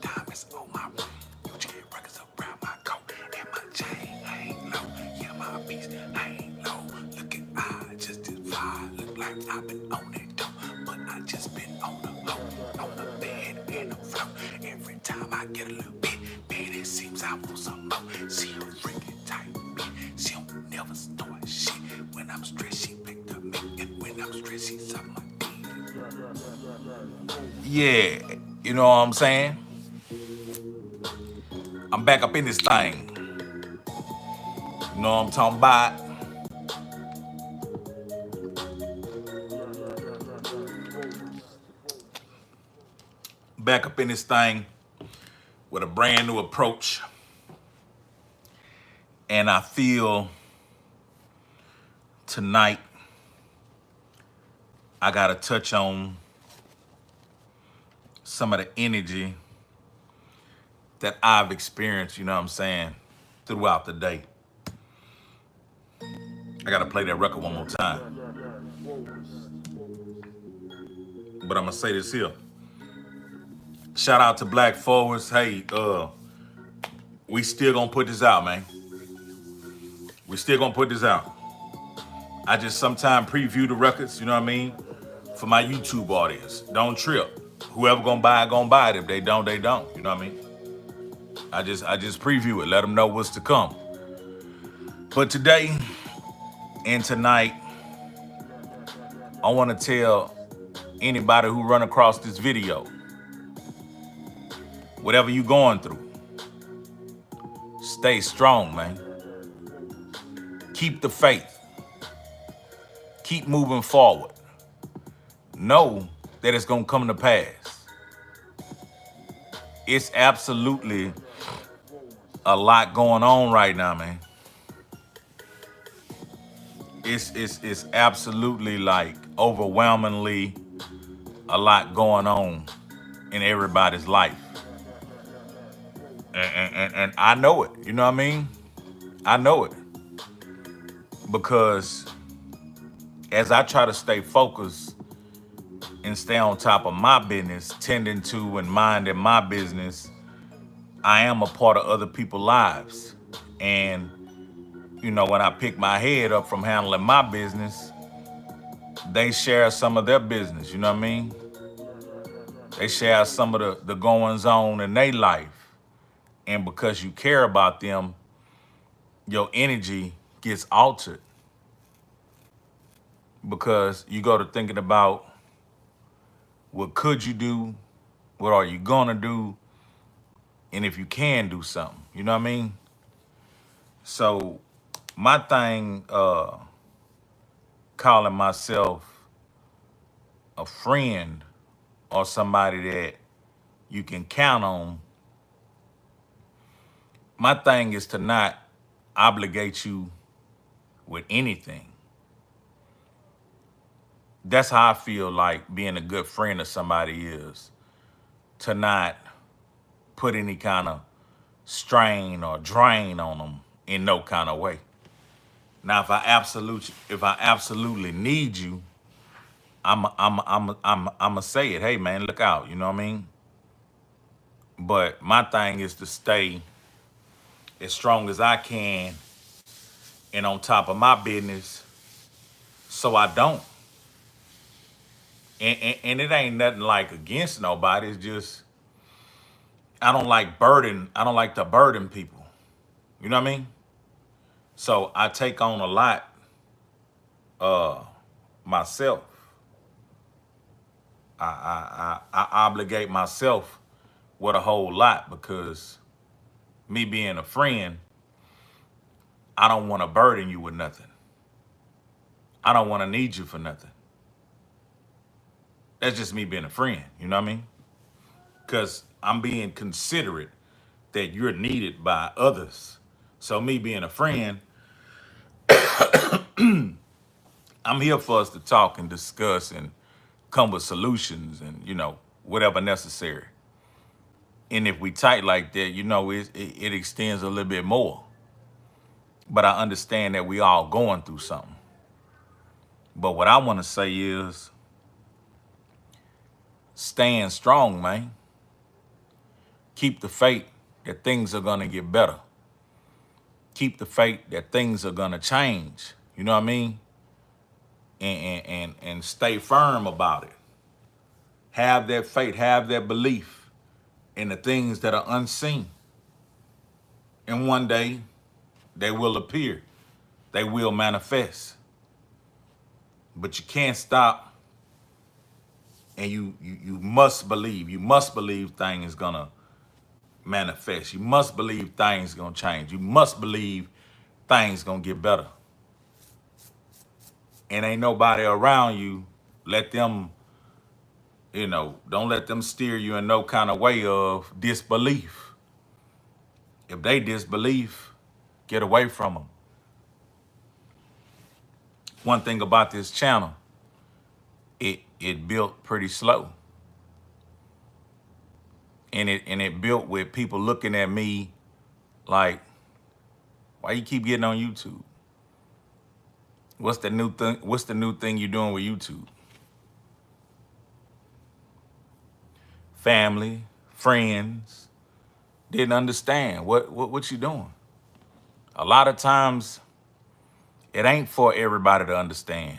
diamonds on my ring. You check records around my coat and my chain hang low. Yeah, my beats hang low. Look at I just as fly. Look like I've been on it though, but I just been on the hoe, on the bed and the floor. Every time I get a little bit, man, it seems I want some more. She a freaking type bitch. She don't never start shit. When I'm stressed, she pick up me, and when I'm stressed, she suck my dick. Yeah, you know what I'm saying? I'm back up in this thing. You know what I'm talking about? Back up in this thing with a brand new approach. And I feel tonight I gotta touch on some of the energy that I've experienced, you know what I'm saying, throughout the day. I gotta play that record one more time. But I'm gonna say this here. Shout out to Black Forwards. Hey, we still gonna put this out, man. We still gonna put this out. I just sometime preview the records, you know what I mean, for my YouTube audience. Don't trip. Whoever gonna buy it. If they don't, they don't. You know what I mean? I just preview it. Let them know what's to come. But today and tonight, I want to tell anybody who run across this video, whatever you going through, stay strong, man. Keep the faith. Keep moving forward. Know that it's gonna come to pass. It's absolutely a lot going on right now, man. It's absolutely like overwhelmingly a lot going on in everybody's life. And I know it, you know what I mean? I know it. Because as I try to stay focused and stay on top of my business, tending to and minding my business, I am a part of other people's lives. And, you know, when I pick my head up from handling my business, they share some of their business, you know what I mean? They share some of the goings on in their life. And because you care about them, your energy gets altered. Because you go to thinking about what could you do, what are you gonna do, and if you can do something, you know what I mean? So my thing, calling myself a friend or somebody that you can count on, my thing is to not obligate you with anything. That's how I feel like being a good friend of somebody is, to not put any kind of strain or drain on them in no kind of way. Now, if I absolutely need you, I'ma say it. Hey, man, look out. You know what I mean? But my thing is to stay as strong as I can and on top of my business, so I don't. And it ain't nothing like against nobody. It's just I don't like to burden people. You know what I mean? So I take on a lot myself. I obligate myself with a whole lot because me being a friend, I don't want to burden you with nothing. I don't want to need you for nothing. That's just me being a friend, you know what I mean? Because I'm being considerate that you're needed by others. So me being a friend, I'm here for us to talk and discuss and come with solutions and, you know, whatever necessary. And if we tight like that, you know, it extends a little bit more. But I understand that we all going through something. But what I want to say is staying strong, man. Keep the faith that things are gonna get better. Keep the faith that things are gonna change. You know what I mean? And stay firm about it. Have that faith, have that belief in the things that are unseen. And one day they will appear. They will manifest. But you can't stop, and you must believe. You must believe things gonna manifest. You must believe things gonna change. You must believe things gonna get better. And ain't nobody around you. Let them, don't let them steer you in no kind of way of disbelief. If they disbelief, get away from them. One thing about this channel, it built pretty slow. And it built with people looking at me like, why you keep getting on YouTube? What's the new thing? What's the new thing you're doing with YouTube? Family, friends didn't understand what you doing. A lot of times, it ain't for everybody to understand.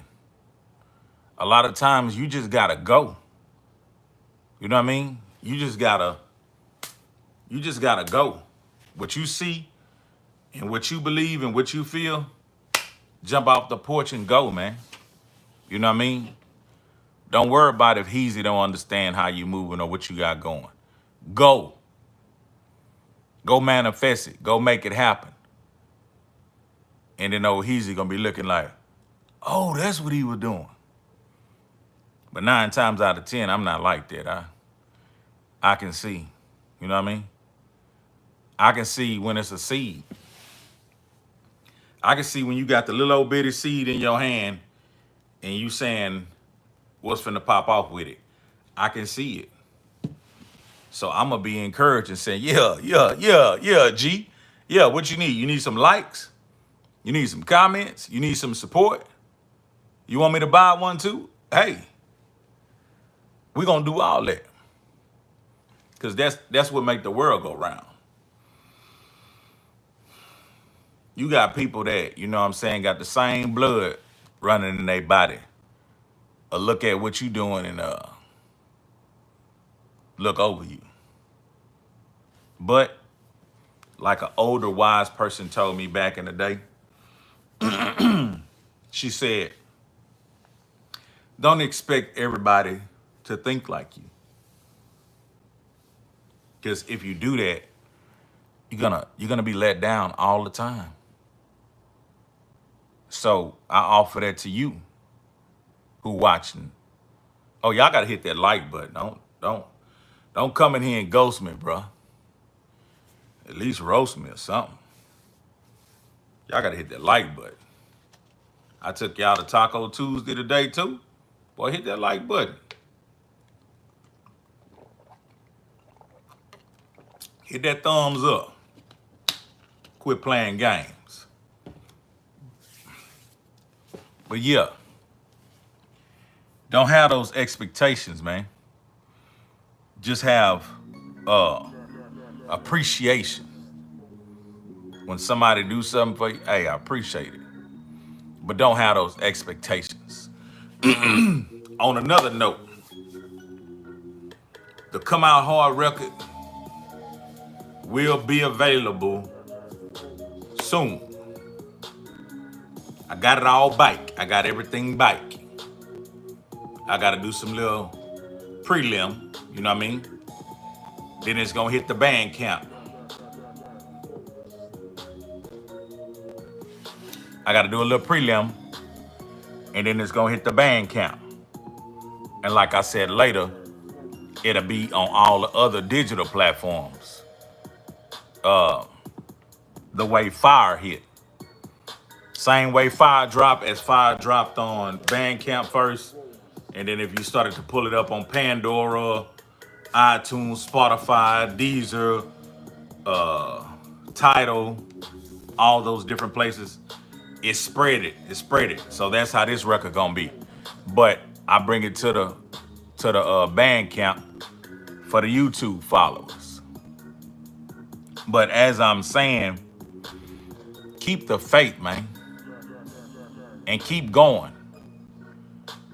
A lot of times, you just gotta go. You know what I mean? You just gotta go. What you see and what you believe and what you feel, jump off the porch and go, man. You know what I mean? Don't worry about if Heezy don't understand how you moving or what you got going. Go. Go manifest it. Go make it happen. And then old Heezy gonna be looking like, oh, that's what he was doing. But 9 times out of 10, I'm not like that. I can see. You know what I mean? I can see when it's a seed. I can see when you got the little old bitty seed in your hand and you saying what's finna pop off with it. I can see it. So I'm gonna be encouraged and saying, yeah, G. Yeah, what you need? You need some likes? You need some comments? You need some support? You want me to buy one too? Hey, we're gonna do all that. Because that's what make the world go round. You got people that, you know what I'm saying, got the same blood running in their body. Or look at what you doing and look over you. But like an older wise person told me back in the day, she said, don't expect everybody to think like you. Because if you do that, you're gonna be let down all the time. So I offer that to you who watching. Oh, y'all gotta hit that like button. Don't come in here and ghost me, bro. At least roast me or something. Y'all gotta hit that like button. I took y'all to Taco Tuesday today too. Boy, hit that like button. Hit that thumbs up. Quit playing games. But yeah, don't have those expectations, man. Just have appreciation. When somebody do something for you, hey, I appreciate it. But don't have those expectations. On another note, the Come Out Hard record will be available soon. I got it all bike. I got everything bike. I got to do some little prelim, you know what I mean? Then it's going to hit the band camp. I got to do a little prelim, and then it's going to hit the band camp. And like I said later, it'll be on all the other digital platforms. The way Fire hit. Same way Fire dropped as Fire dropped on Bandcamp first. And then if you started to pull it up on Pandora, iTunes, Spotify, Deezer, Tidal, all those different places, it spread it. So that's how this record gonna be. But I bring it to the Bandcamp for the YouTube followers. But as I'm saying, keep the faith, man, and keep going.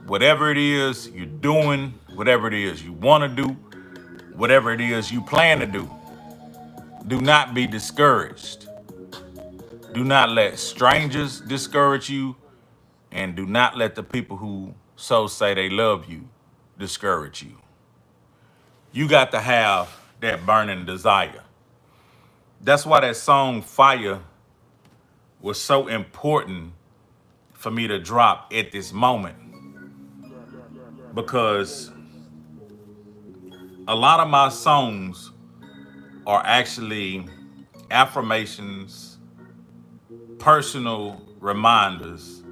Whatever it is you're doing, whatever it is you want to do, whatever it is you plan to do not be discouraged. Do not let strangers discourage you, and do not let the people who so say they love you discourage you. You got to have that burning desire. That's why that song Fire was so important for me to drop at this moment, because a lot of my songs are actually affirmations, personal reminders,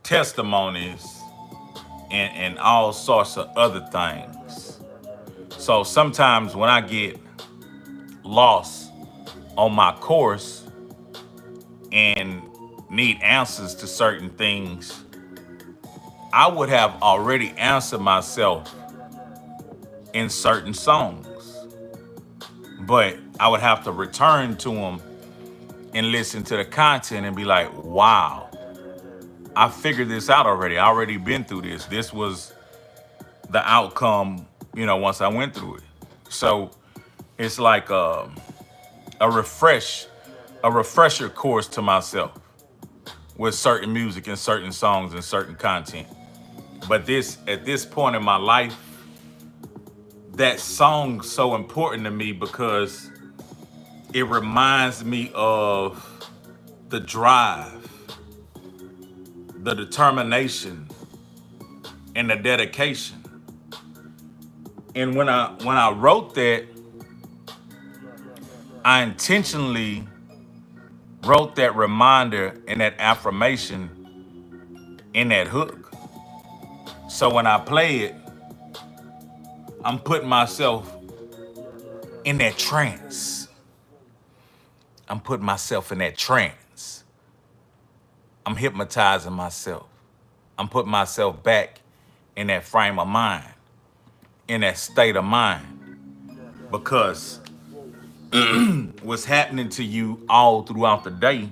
testimonies, and all sorts of other things. So sometimes when I get lost on my course and need answers to certain things, I would have already answered myself in certain songs, but I would have to return to them and listen to the content and be like, wow, I figured this out already. I already been through this. This was the outcome, once I went through it. So it's like a refresher course to myself with certain music and certain songs and certain content. But at this point in my life, that song's so important to me because it reminds me of the drive, the determination, and the dedication. And when I wrote that, I intentionally wrote that reminder and that affirmation in that hook. So when I play it, I'm putting myself in that trance. I'm putting myself in that trance. I'm hypnotizing myself. I'm putting myself back in that frame of mind, in that state of mind. Because what's happening to you all throughout the day,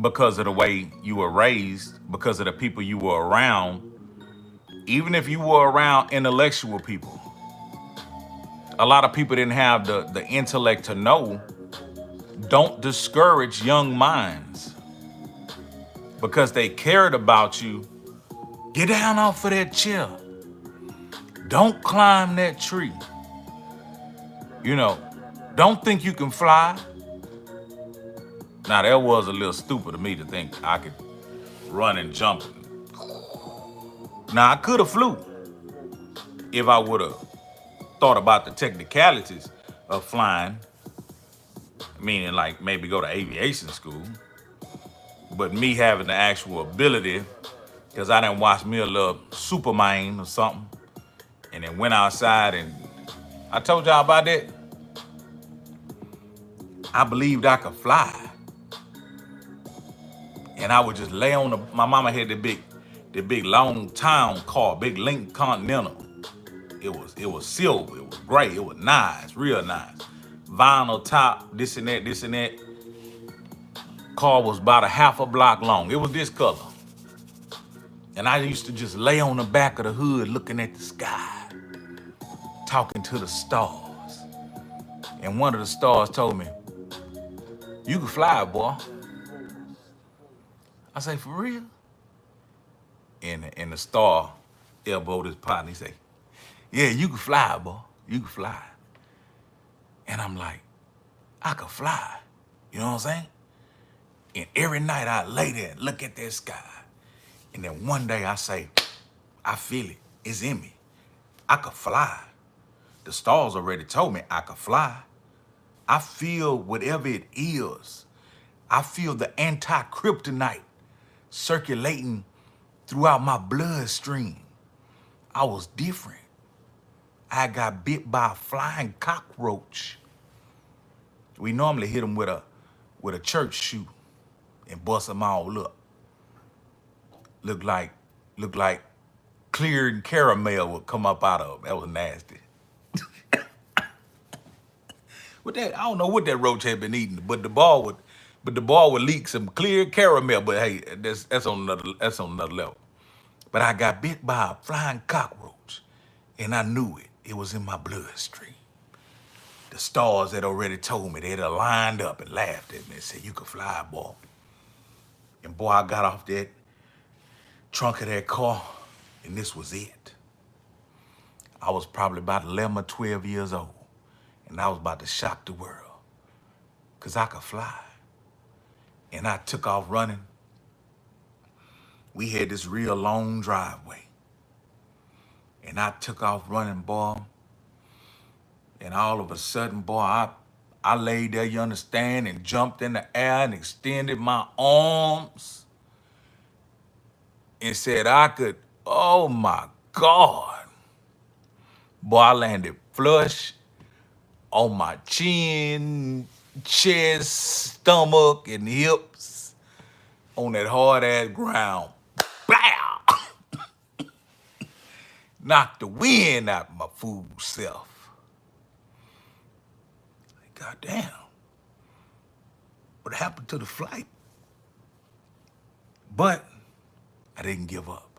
because of the way you were raised, because of the people you were around, even if you were around intellectual people, a lot of people didn't have the intellect to know. Don't discourage young minds because they cared about you. Get down off of that chair. Don't climb that tree. Don't think you can fly. Now, that was a little stupid of me to think I could run and jump. Now, I could have flew if I would have thought about the technicalities of flying, meaning like maybe go to aviation school. But me having the actual ability, because I done watched me a little Superman or something, and then went outside and I told y'all about that. I believed I could fly. And I would just lay on my mama had the big long town car, big Lincoln Continental. It was silver, it was gray, it was nice, real nice. Vinyl top, this and that. Car was about a half a block long. It was this color. And I used to just lay on the back of the hood looking at the sky, talking to the stars. And one of the stars told me, "You can fly, boy." I say, "For real?" And the star elbowed his partner. He say, "Yeah, you can fly, boy. You can fly." And I'm like, I could fly. You know what I'm saying? And every night I lay there and look at that sky. And then one day I say, I feel it. It's in me. I could fly. The stars already told me I could fly. I feel whatever it is. I feel the anti-kryptonite circulating throughout my bloodstream. I was different. I got bit by a flying cockroach. We normally hit them with a church shoe and bust them all up. Look like cleared caramel would come up out of them. That was nasty. What that? I don't know what that roach had been eating, but the ball would leak some clear caramel. But hey, that's on another level. But I got bit by a flying cockroach, and I knew it. It was in my bloodstream. The stars had already told me. They'd have lined up and laughed at me and said, "You could fly, boy." And boy, I got off that trunk of that car, and this was it. I was probably about 11 or 12 years old, and I was about to shock the world, because I could fly. And I took off running. We had this real long driveway, and I took off running, boy. And all of a sudden, boy, I laid there, you understand, and jumped in the air and extended my arms and said I could, oh my God. Boy, I landed flush on my chin, chest, stomach, and hips on that hard ass ground. Bow! Knocked the wind out of my fool self. God damn. What happened to the flight? But I didn't give up.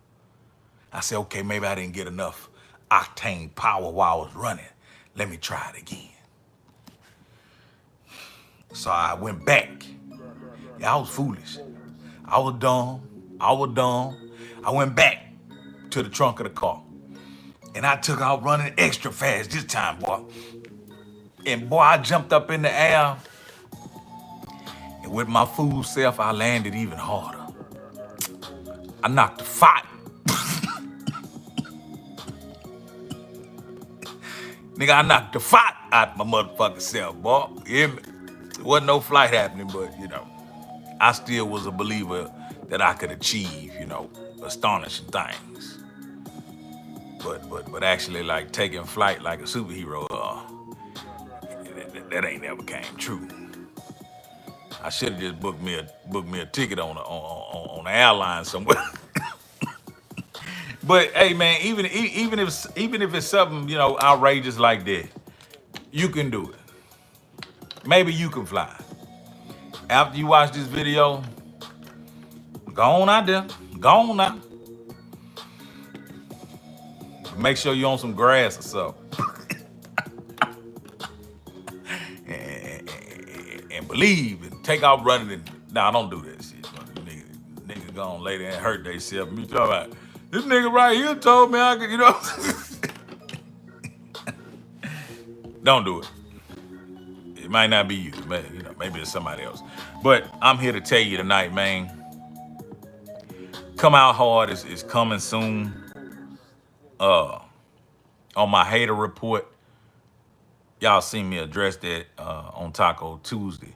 I said, okay, maybe I didn't get enough octane power while I was running. Let me try it again. So I went back. Yeah, I was foolish. I was dumb. I went back to the trunk of the car. And I took out running extra fast this time, boy. And boy, I jumped up in the air. And with my fool self, I landed even harder. I knocked the fight. Nigga, I knocked the fight out my motherfucking self, boy. You hear me? There wasn't no flight happening, but, I still was a believer that I could achieve, astonishing things. But actually, like, taking flight like a superhero, that ain't never came true. I should have just booked me a ticket on an airline somewhere. But hey, man, even if it's something outrageous like that, you can do it. Maybe you can fly. After you watch this video, go on out there, go on out. Make sure you're on some grass or something, and believe and take out running. And nah, don't do that shit. Niggas gonna lay there and hurt themselves. Me talking about this nigga right here told me I could, Don't do it. It might not be you, maybe it's somebody else. But I'm here to tell you tonight, man. Come Out Hard is coming soon. On my hater report, y'all seen me address that on Taco Tuesday.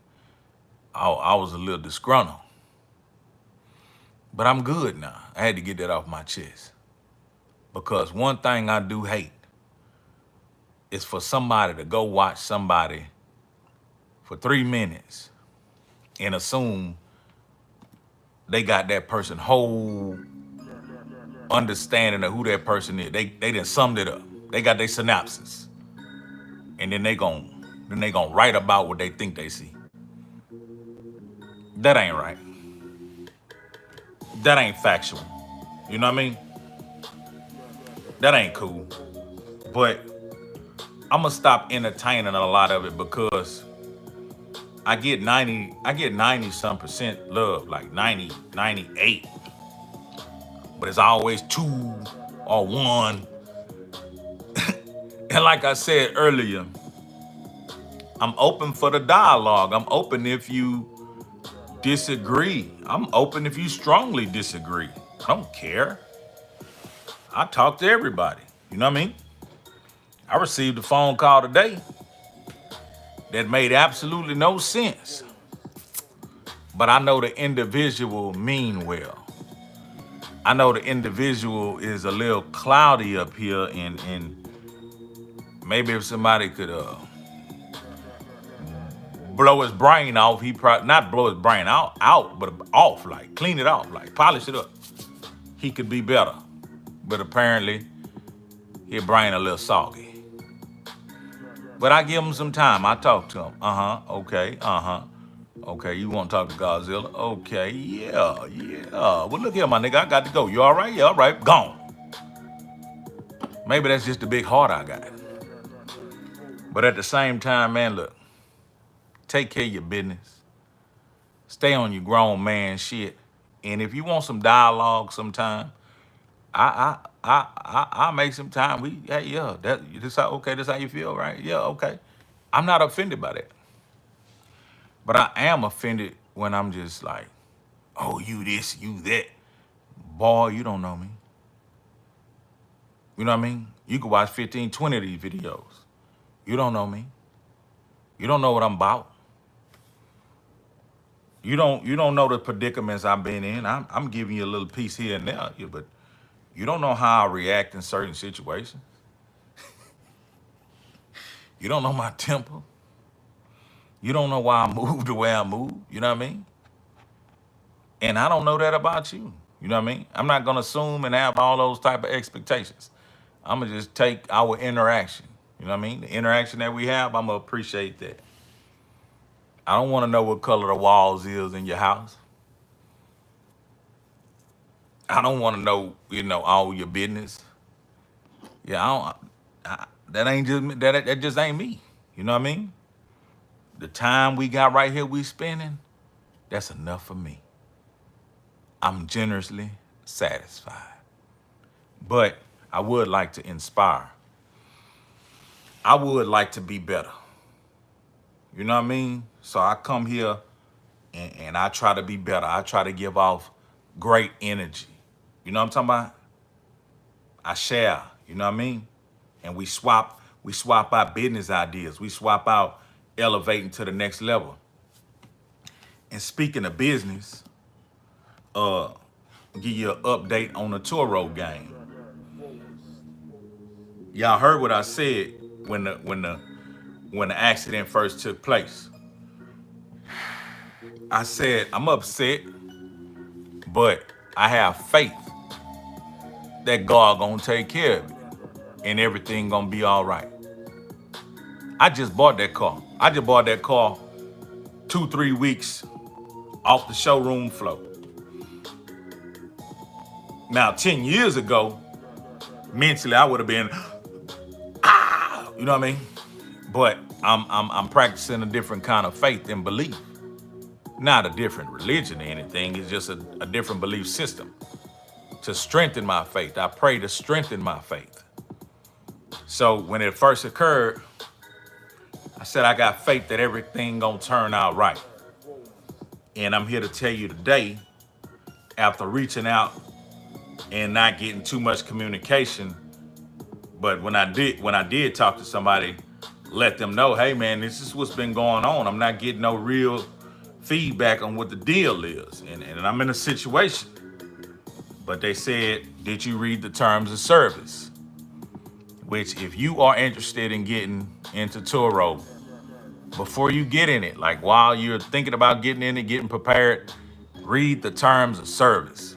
I was a little disgruntled, but I'm good now. I had to get that off my chest, because one thing I do hate is for somebody to go watch somebody for 3 minutes and assume they got that person whole understanding of who that person is. They done summed it up. They got their synopsis, and then they gon' write about what they think they see. That ain't right. That ain't factual. You know what I mean? That ain't cool. But I'm gonna stop entertaining a lot of it, because I get 90 some percent love, like 90, 98. But it's always 2 or 1. And like I said earlier, I'm open for the dialogue. I'm open if you disagree. I'm open if you strongly disagree. I don't care. I talk to everybody. You know what I mean? I received a phone call today that made absolutely no sense. But I know the individual mean well. I know the individual is a little cloudy up here, and maybe if somebody could blow his brain off, he probably not blow his brain out, but off, like clean it off, like polish it up. He could be better. But apparently his brain a little soggy. But I give him some time. I talk to him. Okay. Okay, you want to talk to Godzilla? Okay, yeah. Well, look here, my nigga. I got to go. You all right? Yeah, all right. Gone. Maybe that's just the big heart I got. But at the same time, man, look, take care of your business. Stay on your grown man shit. And if you want some dialogue sometime, I'll make some time. Yeah, this how okay, this how you feel, right? Yeah, okay. I'm not offended by that. But I am offended when I'm just like, oh, you this, you that. Boy, you don't know me. You know what I mean? You can watch 15, 20 of these videos. You don't know me. You don't know what I'm about. You don't know the predicaments I've been in. I'm giving you a little piece here and there, but you don't know how I react in certain situations. You don't know my temper. You don't know why I move the way I move. You know what I mean? And I don't know that about you. You know what I mean? I'm not gonna assume and have all those type of expectations. I'm gonna just take our interaction. You know what I mean? The interaction that we have, I'm gonna appreciate that. I don't want to know what color the walls is in your house. I don't want to know, all your business. Yeah, that ain't just me. That just ain't me. You know what I mean? The time we got right here we spending, that's enough for me. I'm generously satisfied. But I would like to inspire. I would like to be better. You know what I mean? So I come here and I try to be better. I try to give off great energy. You know what I'm talking about? I share, you know what I mean? And we swap out business ideas. We swap out elevating to the next level. And speaking of business, give you an update on the Toro game. Y'all heard what I said when the accident first took place. I said I'm upset, but I have faith that God gonna take care of it and everything gonna be all right. I just bought that car. I just bought that car 2-3 weeks off the showroom floor. Now, 10 years ago, mentally I would have been, you know what I mean? But I'm practicing a different kind of faith and belief. Not a different religion or anything. It's just a different belief system to strengthen my faith. I pray to strengthen my faith. So when it first occurred, I said I got faith that everything gonna turn out right. And I'm here to tell you today, after reaching out and not getting too much communication, but when I did talk to somebody, let them know, hey man, this is what's been going on. I'm not getting no real feedback on what the deal is. And I'm in a situation. But they said, did you read the terms of service? Which if you are interested in getting into Turo, before you get in it, like while you're thinking about getting in it, getting prepared, read the terms of service.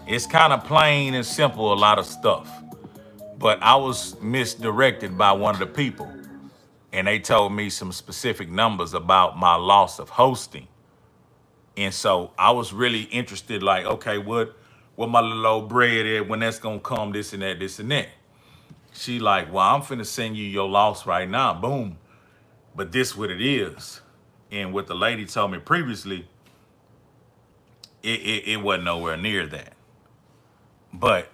It's kind of plain and simple, a lot of stuff. But I was misdirected by one of the people, and they told me some specific numbers about my loss of hosting. And so I was really interested, like, okay, what my little old bread is, when that's gonna come, this and that, this and that. She like, well, I'm finna send you your loss right now, boom. But this what it is. And what the lady told me previously, it wasn't nowhere near that. But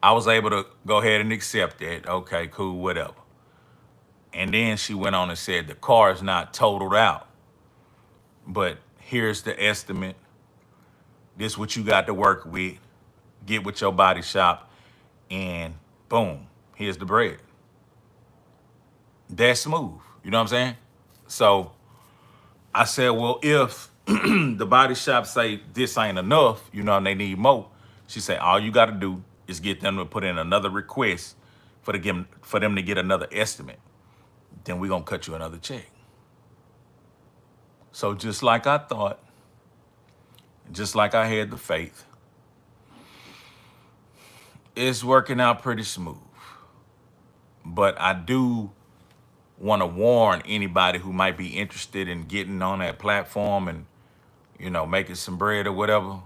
I was able to go ahead and accept that. Okay, cool, whatever. And then she went on and said the car is not totaled out, but here's the estimate. This what you got to work with. Get with your body shop, and boom, here's the bread. That's smooth. You know what I'm saying? So I said, well, if the body shop say this ain't enough, and they need more, she said, all you got to do is get them to put in another request for them to get another estimate. Then we're going to cut you another check. So just like I thought, just like I had the faith, it's working out pretty smooth. But I do want to warn anybody who might be interested in getting on that platform and, making some bread or whatever.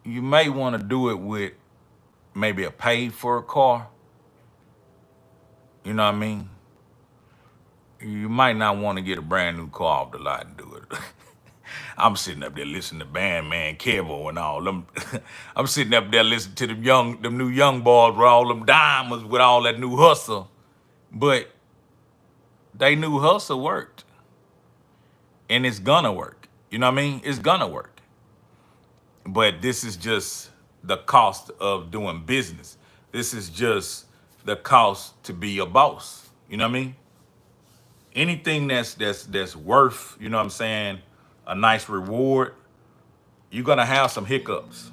You may want to do it with maybe a paid for a car. You know what I mean? You might not want to get a brand new car off the lot and do it. I'm sitting up there listening to Bandman Kevo and all them. I'm sitting up there listening to them new young boys with all them diamonds with all that new hustle. But they new hustle worked. And it's gonna work. You know what I mean? It's gonna work. But this is just the cost of doing business. This is just the cost to be a boss. You know what I mean? Anything that's worth, you know what I'm saying, a nice reward, you're gonna have some hiccups.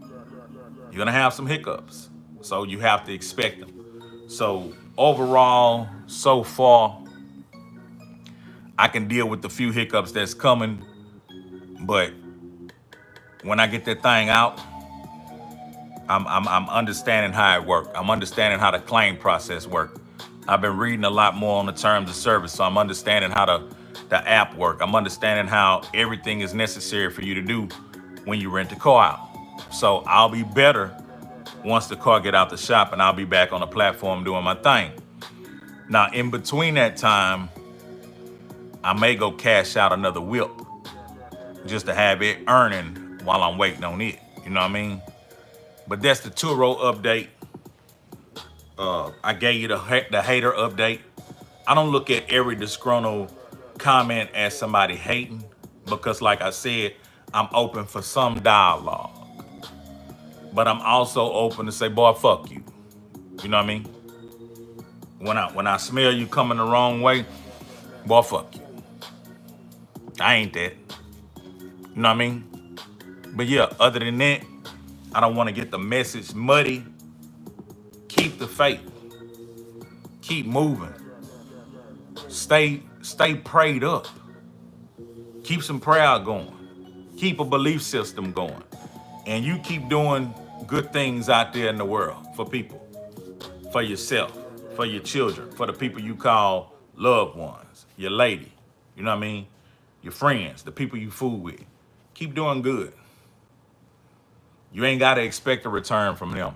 You're gonna have some hiccups. So you have to expect them. So overall, so far, I can deal with the few hiccups that's coming, but when I get that thing out, I'm understanding how it works. I'm understanding how the claim process works. I've been reading a lot more on the terms of service, so I'm understanding how the app work. I'm understanding how everything is necessary for you to do when you rent the car out. So I'll be better once the car get out the shop, and I'll be back on the platform doing my thing. Now, in between that time, I may go cash out another whip just to have it earning while I'm waiting on it. You know what I mean? But that's the Turo update. I gave you the hater update. I don't look at every disgruntled comment as somebody hating because, like I said, I'm open for some dialogue. But I'm also open to say, boy, fuck you. You know what I mean? When I smell you coming the wrong way, boy, fuck you. I ain't that. You know what I mean? But yeah, other than that, I don't want to get the message muddy. Keep the faith. Keep moving. Stay prayed up. Keep some prayer going. Keep a belief system going. And you keep doing good things out there in the world for people, for yourself, for your children, for the people you call loved ones, your lady, you know what I mean? Your friends, the people you fool with. Keep doing good. You ain't got to expect a return from them.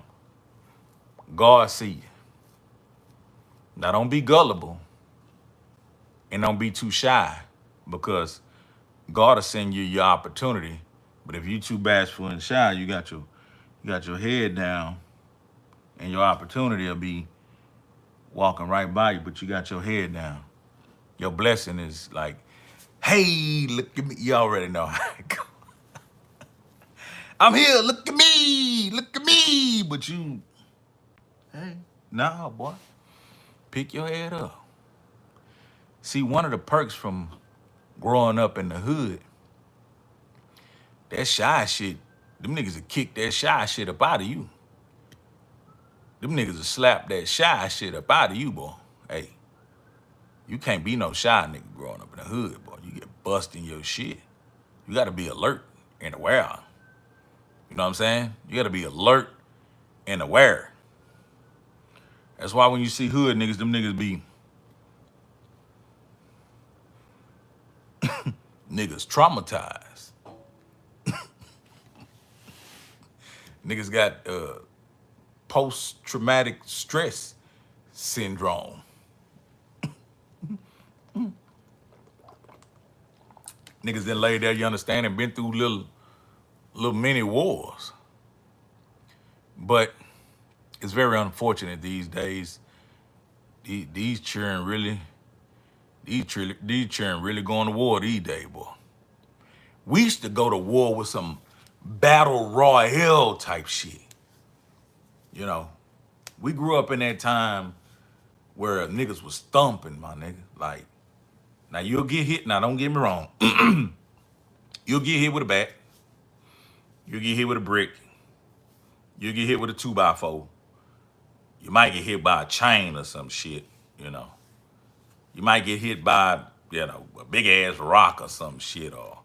God see you. Now don't be gullible and don't be too shy because God will send you your opportunity. But if you too bashful and shy, you got your head down and your opportunity will be walking right by you, but you got your head down. Your blessing is like, hey, look at me. You already know how it go. I'm here, look at me. But you, hey, nah, boy. Pick your head up. See, one of the perks from growing up in the hood, that shy shit, them niggas will kick that shy shit up out of you. Them niggas will slap that shy shit up out of you, boy. Hey, you can't be no shy nigga growing up in the hood, boy. You get busting your shit. You gotta be alert and aware. You know what I'm saying? You gotta be alert and aware. That's why when you see hood niggas, them niggas be niggas traumatized. Niggas got post-traumatic stress syndrome. Niggas then lay there, you understand, and been through little mini wars. But it's very unfortunate these days. These children really going to war these days, boy. We used to go to war with some battle royale type shit. You know, we grew up in that time where niggas was thumping, my nigga. Like, now you'll get hit. Now don't get me wrong. You'll get hit with a bat. You'll get hit with a brick. You'll get hit with a 2x4. You might get hit by a chain or some shit, you know. You might get hit by, a big ass rock or some shit, or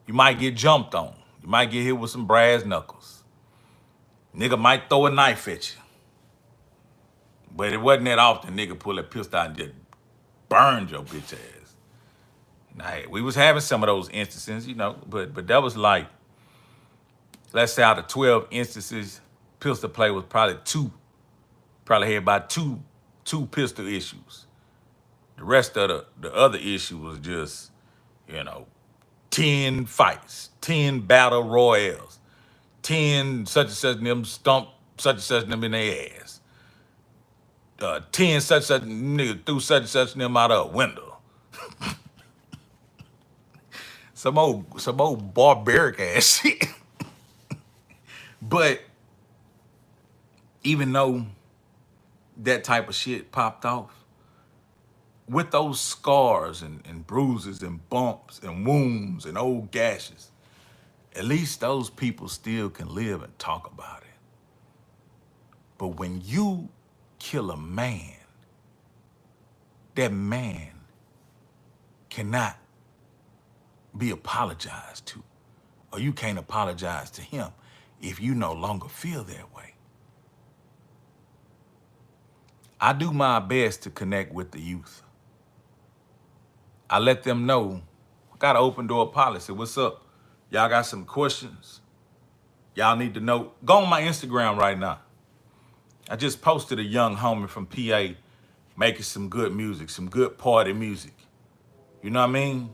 you might get jumped on. You might get hit with some brass knuckles. Nigga might throw a knife at you. But it wasn't that often nigga pull a pistol out and just burned your bitch ass. Now, we was having some of those instances, you know, but that was like, let's say out of 12 instances, pistol play was probably two. Probably had about two pistol issues. The rest of the other issue was just, you know, 10 fights, 10 battle royales, 10 such and such them stomp such and such them in their ass. 10 such nigga threw such and such them out of a window. Some old barbaric ass shit. But even though that type of shit popped off, with those scars and bruises and bumps and wounds and old gashes, at least those people still can live and talk about it. But when you kill a man, that man cannot be apologized to, or you can't apologize to him if you no longer feel that way. I do my best to connect with the youth. I let them know, I got an open door policy. What's up? Y'all got some questions? Y'all need to know. Go on my Instagram right now. I just posted a young homie from PA making some good music, some good party music. You know what I mean?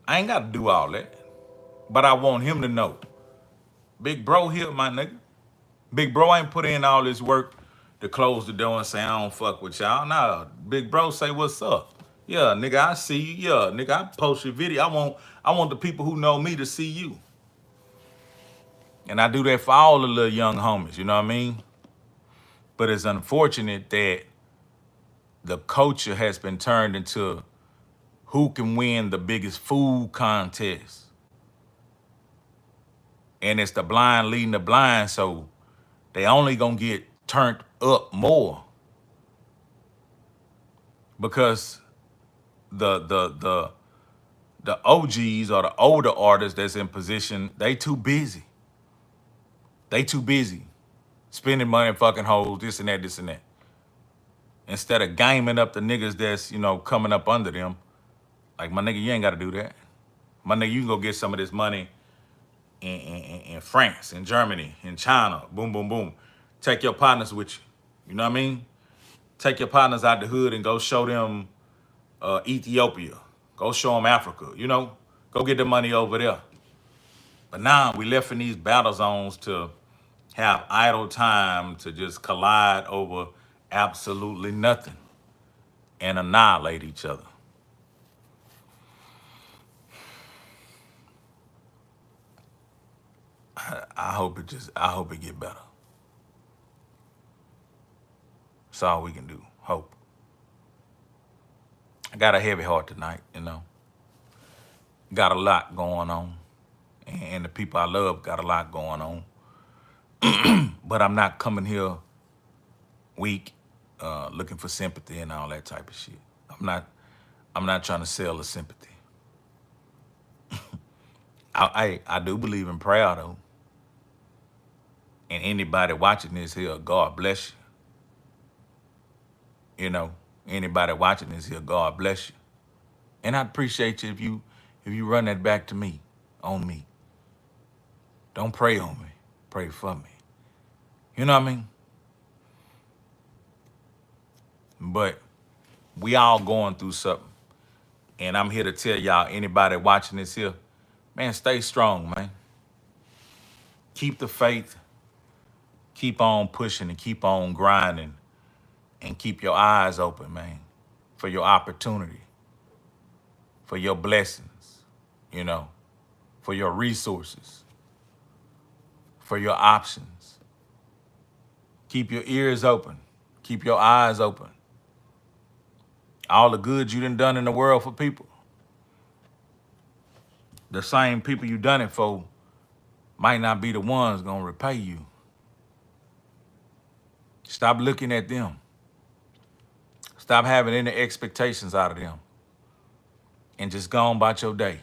I ain't got to do all that, but I want him to know. Big bro here, my nigga. Big bro ain't put in all this work to close the door and say, I don't fuck with y'all. Nah, big bro say, what's up? Yeah, nigga, I see you. Yeah, nigga, I post your video. I want the people who know me to see you. And I do that for all the little young homies, you know what I mean? But it's unfortunate that the culture has been turned into who can win the biggest food contest. And it's the blind leading the blind, so they only gonna get turned up more. Because the OGs or the older artists that's in position, they too busy. They too busy spending money and fucking hoes, this and that, this and that. Instead of gaming up the niggas that's, you know, coming up under them, like, my nigga, you ain't gotta do that. My nigga, you can go get some of this money in France, in Germany, in China, boom, boom, boom. Take your partners with you. You know what I mean? Take your partners out the hood and go show them Ethiopia. Go show them Africa, you know? Go get the money over there. But now we left in these battle zones to have idle time to just collide over absolutely nothing and annihilate each other. I hope it get better. That's all we can do, hope. I got a heavy heart tonight, you know. Got a lot going on. And the people I love got a lot going on. But I'm not coming here weak, looking for sympathy and all that type of shit. I'm not trying to sell the sympathy. I do believe in prayer though. And anybody watching this here, God bless you. You know, anybody watching this here, God bless you. And I'd appreciate you if you run that back to me, on me. Don't pray on me, pray for me. You know what I mean? But we all going through something. And I'm here to tell y'all, anybody watching this here, man, stay strong, man. Keep the faith. Keep on pushing and keep on grinding. And keep your eyes open, man, for your opportunity, for your blessings, you know, for your resources, for your options. Keep your ears open. Keep your eyes open. All the good you done in the world for people, the same people you done it for might not be the ones gonna repay you. Stop looking at them. Stop having any expectations out of them. And just go on about your day.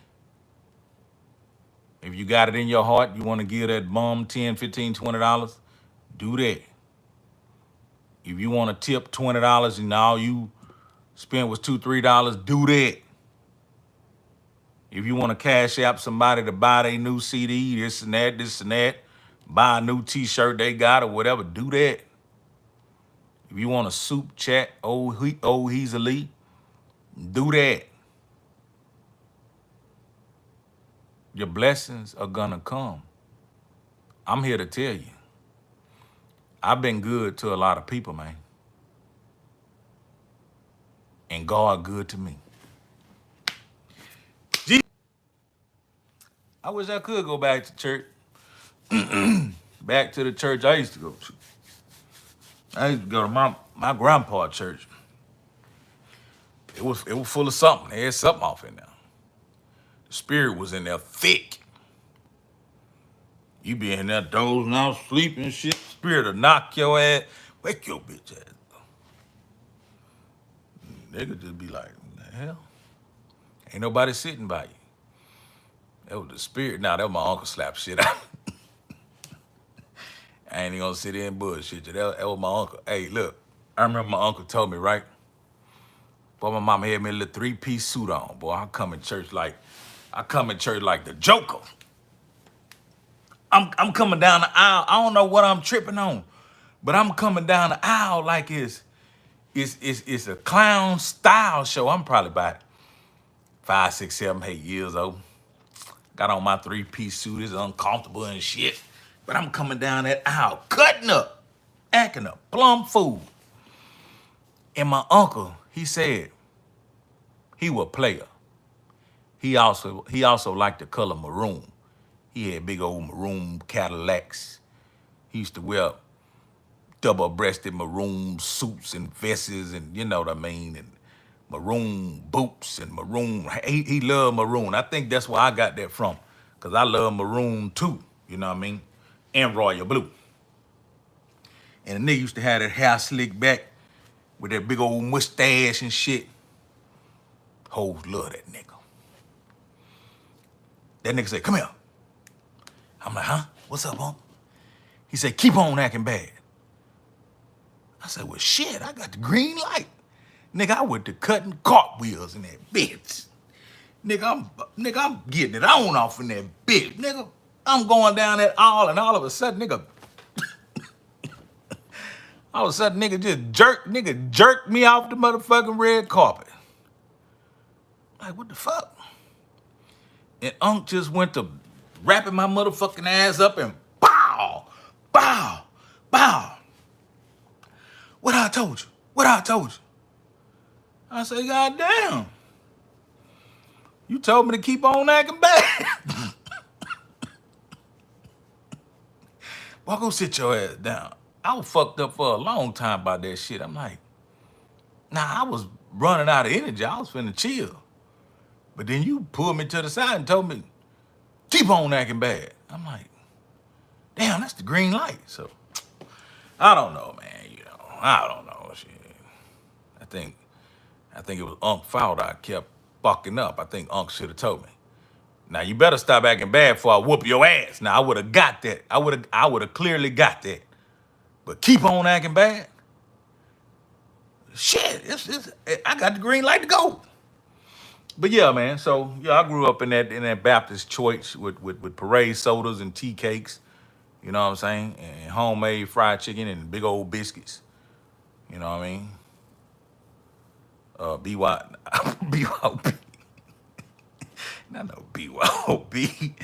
If you got it in your heart, you want to give that bum $10, $15, $20, do that. If you want to tip $20 and all you spent was $2, $3, do that. If you want to cash app somebody to buy their new CD, this and that, buy a new T-shirt they got or whatever, do that. If you want to soup chat old Hezeleo, do that. Your blessings are gonna come. I'm here to tell you, I've been good to a lot of people, man. And God good to me. I wish I could go back to church. Back to the church I used to go to. I used to go to my grandpa's church. It was full of something. They had something off in there. The spirit was in there thick. You be in there dozing out, sleeping, shit. Spirit will knock your ass, wake your bitch ass. Nigga just be like, what the hell? Ain't nobody sitting by you. That was the spirit. Nah, that was my uncle slap shit out. I ain't even gonna sit there and bullshit you. That was my uncle. Hey, look, I remember my uncle told me, right? Boy, my mama had me a little 3-piece suit on. Boy, I come in church like the Joker. I'm coming down the aisle. I don't know what I'm tripping on, but I'm coming down the aisle like it's a clown style show. I'm probably about 5, 6, 7, 8 years old. Got on my 3-piece suit. It's uncomfortable and shit. But I'm coming down that aisle, cutting up, acting a plum fool. And my uncle, he said he was a player. He also liked the color maroon. He had big old maroon Cadillacs. He used to wear double-breasted maroon suits and vests and you know what I mean, and maroon boots and maroon. He loved maroon. I think that's where I got that from, because I love maroon too, you know what I mean, and royal blue. And the nigga used to have that hair slicked back with that big old mustache and shit. Hoes love that nigga. That nigga said, come here. I'm like, huh? What's up, Unc? He said, keep on acting bad. I said, well, shit, I got the green light. Nigga, I went to cutting cartwheels in that bitch. Nigga, I'm getting it on off in that bitch. Nigga, I'm going down that aisle, and all of a sudden, nigga, nigga jerked me off the motherfucking red carpet. Like, what the fuck? And Unc just went to wrapping my motherfucking ass up and bow, bow, bow. What I told you? What I told you? I said, God damn. You told me to keep on acting bad. Boy, go sit your ass down. I was fucked up for a long time about that shit. I'm like, I was running out of energy. I was finna chill. But then you pulled me to the side and told me, keep on acting bad. I'm like, damn, that's the green light. So, I don't know, man. I don't know. Shit. I think it was Unc's fault I kept fucking up. I think Unc should have told me. Now, you better stop acting bad before I whoop your ass. Now, I would have got that. I would have clearly got that. But keep on acting bad? Shit, I got the green light to go. But yeah, man. So yeah, I grew up in that Baptist church with parade sodas and tea cakes. You know what I'm saying? And homemade fried chicken and big old biscuits. You know what I mean? BYOB. Not no BYOB.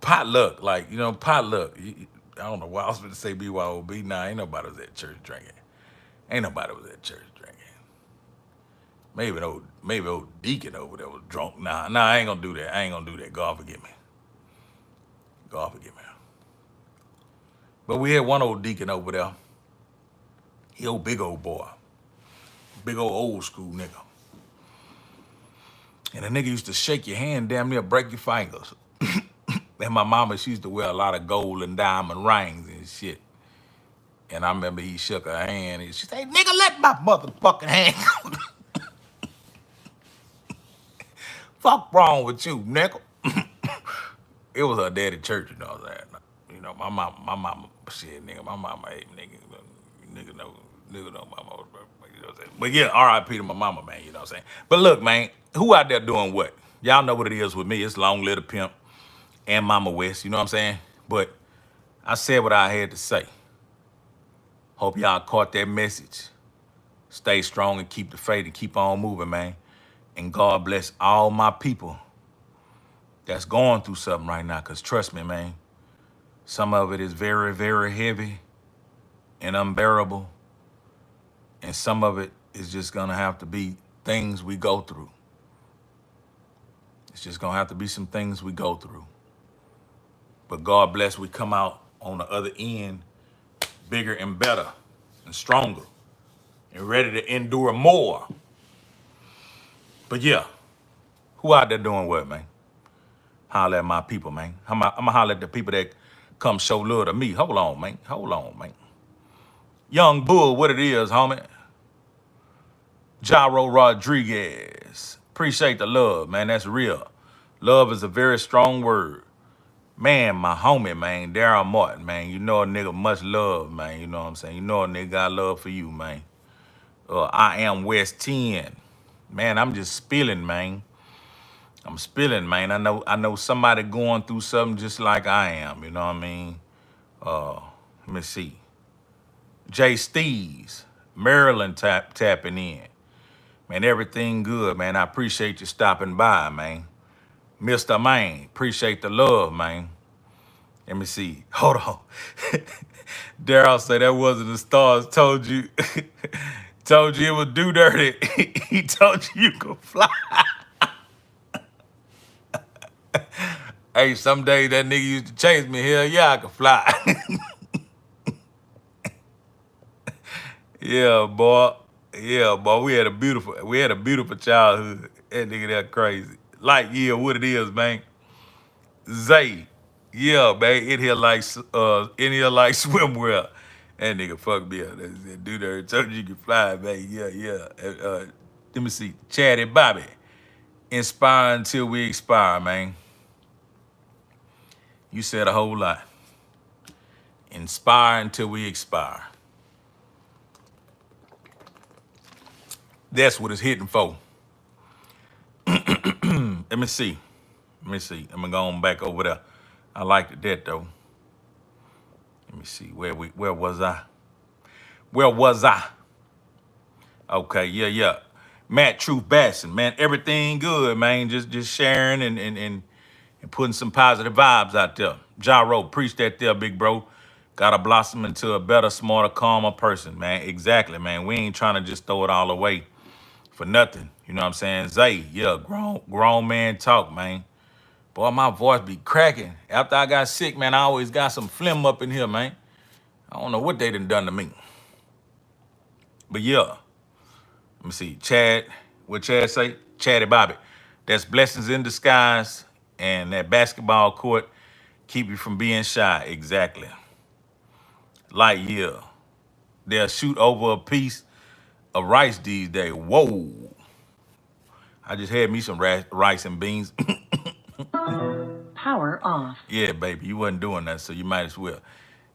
Potluck, like, potluck. I don't know why I was going to say BYOB. Nah, ain't nobody was at church drinking. Ain't nobody was at church drinking. Maybe old deacon over there was drunk. Nah, I ain't gonna do that. I ain't gonna do that. God forgive me. God forgive me. But we had one old deacon over there. He old big old boy. Big old school nigga. And the nigga used to shake your hand, damn near break your fingers. And my mama, she used to wear a lot of gold and diamond rings and shit. And I remember he shook her hand and she said, nigga, let my motherfucking hand go. Fuck wrong with you, nigga? It was her daddy church, you know what I'm saying? My mama, shit, nigga, my mama ate nigga. nigga know my mama. You know what I'm saying? But yeah, R.I.P. to my mama, man. You know what I'm saying? But look, man, who out there doing what? Y'all know what it is with me. It's Long Live the Pimp and Mama West. You know what I'm saying? But I said what I had to say. Hope y'all caught that message. Stay strong and keep the faith and keep on moving, man. And God bless all my people that's going through something right now. Because trust me, man, some of it is very, very heavy and unbearable. And some of it is just going to have to be things we go through. It's just going to have to be some things we go through. But God bless, we come out on the other end bigger and better and stronger and ready to endure more. But yeah, who out there doing what, man? Holler at my people, man. I'm going to holler at the people that come show love to me. Hold on, man. Hold on, man. Young Bull, what it is, homie. Jairo Rodriguez. Appreciate the love, man. That's real. Love is a very strong word. Man, my homie, man, Darryl Martin, man. You know a nigga much love, man. You know what I'm saying? You know a nigga got love for you, man. I am West 10. Man, I'm just spilling, man. I'm spilling, man. I know somebody going through something just like I am, you know what I mean? Let me see. Jay Steves, Maryland tapping in. Man, everything good, man. I appreciate you stopping by, man. Mr. Man, appreciate the love, man. Let me see. Hold on. Darryl said that wasn't the stars. Told you, told you it was do dirty. He told you you could fly. Hey, some days that nigga used to chase me. Hell yeah, I could fly. Yeah, boy. Yeah, boy. We had a beautiful childhood. That nigga that crazy. Like, yeah, what it is, man. Zay. Yeah, man. In here like swimwear. That nigga fucked me up. That dude there told you can fly, man. Yeah, yeah. Let me see. Chatty Bobby. Inspire until we expire, man. You said a whole lot. Inspire until we expire. That's what it's hitting for. Let me see. I'm gonna go on back over there. I liked that though. Let me see. Where was I? Where was I? Okay, yeah. Matt Truth Basson, man. Everything good, man. Just sharing and putting some positive vibes out there. Jairo, preach that there, big bro. Gotta blossom into a better, smarter, calmer person, man. Exactly, man. We ain't trying to just throw it all away for nothing. You know what I'm saying? Zay, yeah, grown man talk, man. Boy, my voice be cracking. After I got sick, man, I always got some phlegm up in here, man. I don't know what they done to me. But yeah, let me see. Chad, what Chad say? Chatty Bobby. That's blessings in disguise, and that basketball court keep you from being shy. Exactly. Like, yeah, they'll shoot over a piece of rice these days. Whoa. I just had me some rice and beans. Power off. Yeah, baby, you wasn't doing that, so you might as well.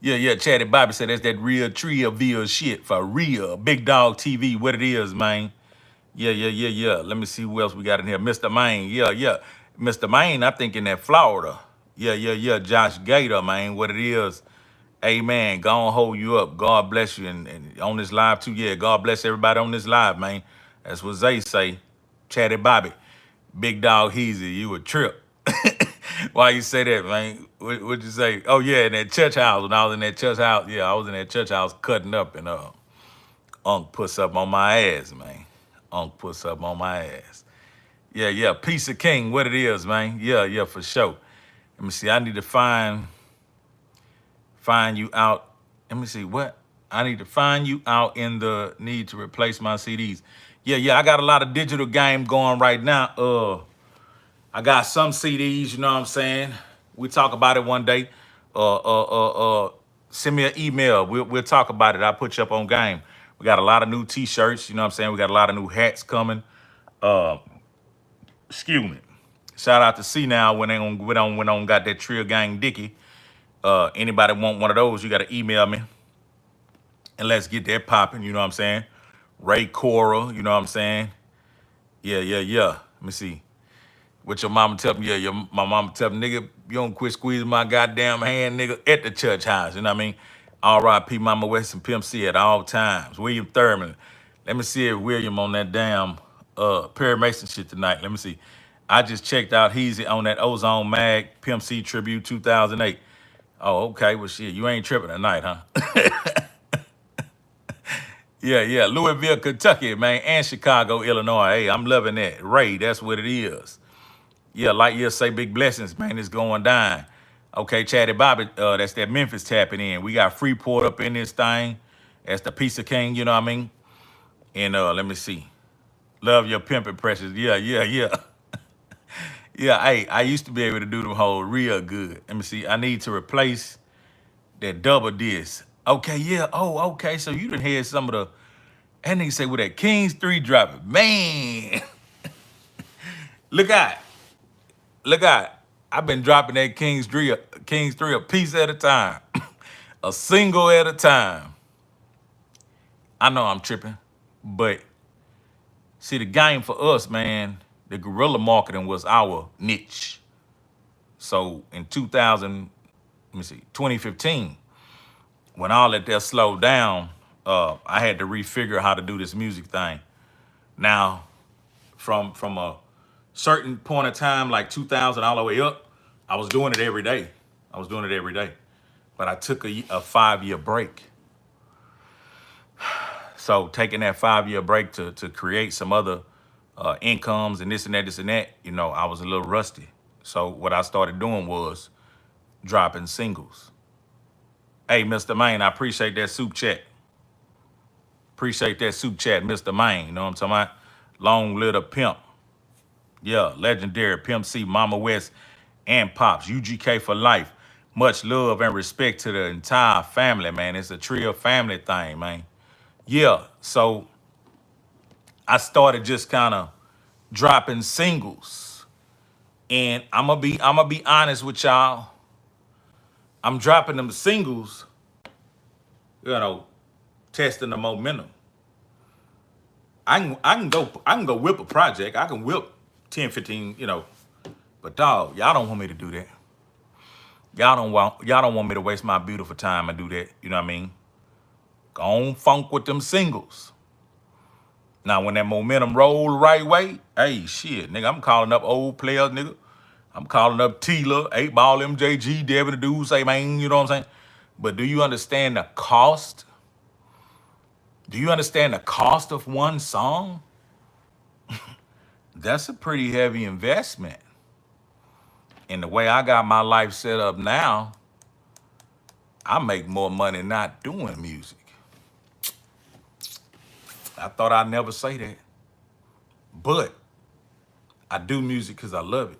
Yeah, Chatty Bobby said that's that real Triaville shit for real. Big Dog TV, what it is, man. Yeah. Let me see who else we got in here. Mr. Maine, yeah. Mr. Maine, I think in that Florida. Yeah. Josh Gator, man, what it is. Amen. God hold you up. God bless you. And on this live too, yeah, God bless everybody on this live, man. That's what Zay say. Chatty Bobby. Big Dog Heezy, you a trip. Why you say that, man? What'd you say? Oh, yeah, in that church house. When I was in that church house, yeah, I was in that church house cutting up, and Unc puts up on my ass, man. Unc puts up on my ass. Yeah, Piece of King, what it is, man. Yeah, for sure. Let me see, I need to find you out. Let me see, what? I need to find you out in the need to replace my CDs. Yeah, I got a lot of digital game going right now. I got some CDs, you know what I'm saying? We talk about it one day. Send me an email. We'll talk about it. I'll put you up on game. We got a lot of new t-shirts, you know what I'm saying? We got a lot of new hats coming. Excuse me. Shout out to C now when they on got that Trill Gang Dickie. Anybody want one of those, you gotta email me. And let's get that popping, you know what I'm saying? Ray Cora, you know what I'm saying? Yeah. Let me see. What your mama tell me? Yeah, my mama tell me, nigga, you don't quit squeezing my goddamn hand, nigga, at the church house. You know what I mean? R.I.P. Mama West and Pimp C at all times. William Thurman. Let me see if William on that damn Perry Mason shit tonight. Let me see. I just checked out Heezy on that Ozone Mag Pimp C Tribute 2008. Oh, okay. Well, shit, you ain't tripping tonight, huh? Yeah. Louisville, Kentucky, man, and Chicago, Illinois. Hey, I'm loving that. Ray, that's what it is. Yeah, like you say, big blessings, man. It's going down. Okay, Chatty Bobby, that's that Memphis tapping in. We got Freeport up in this thing. That's the Pizza King, you know what I mean? And let me see. Love your pimping precious. Yeah. Yeah, hey, I used to be able to do them whole real good. Let me see. I need to replace that double disc. Okay, yeah. Oh, okay. So you done had some of the, that nigga say with that Kings 3 dropping. Man, look out. Look out. I've been dropping that Kings 3 a piece at a time. A single at a time. I know I'm tripping, but see the game for us, man, the guerrilla marketing was our niche. So in 2015, when all that there slowed down, I had to refigure how to do this music thing. Now, from a certain point of time, like 2000 all the way up, I was doing it every day. But I took a 5-year break. So taking that 5-year break to create some other incomes and this and that, you know, I was a little rusty. So what I started doing was dropping singles. Hey, Mr. Maine, I appreciate that soup chat. Mr. Maine. You know what I'm talking about? Long live the pimp. Yeah, legendary Pimp C, Mama West, and Pops. UGK for life. Much love and respect to the entire family, man. It's a trio family thing, man. Yeah, so I started just kind of dropping singles. And I'm gonna be honest with y'all. I'm dropping them singles, you know, testing the momentum. I can go whip a project. I can whip 10, 15, you know. But dog, y'all don't want me to do that. Y'all don't want me to waste my beautiful time and do that. You know what I mean? Go on funk with them singles. Now when that momentum roll the right way, hey shit, nigga, I'm calling up old players, nigga. I'm calling up Tila, 8 Ball, MJG, Devin the dude, say man, you know what I'm saying? But do you understand the cost? Do you understand the cost of one song? That's a pretty heavy investment. And the way I got my life set up now, I make more money not doing music. I thought I'd never say that. But I do music because I love it.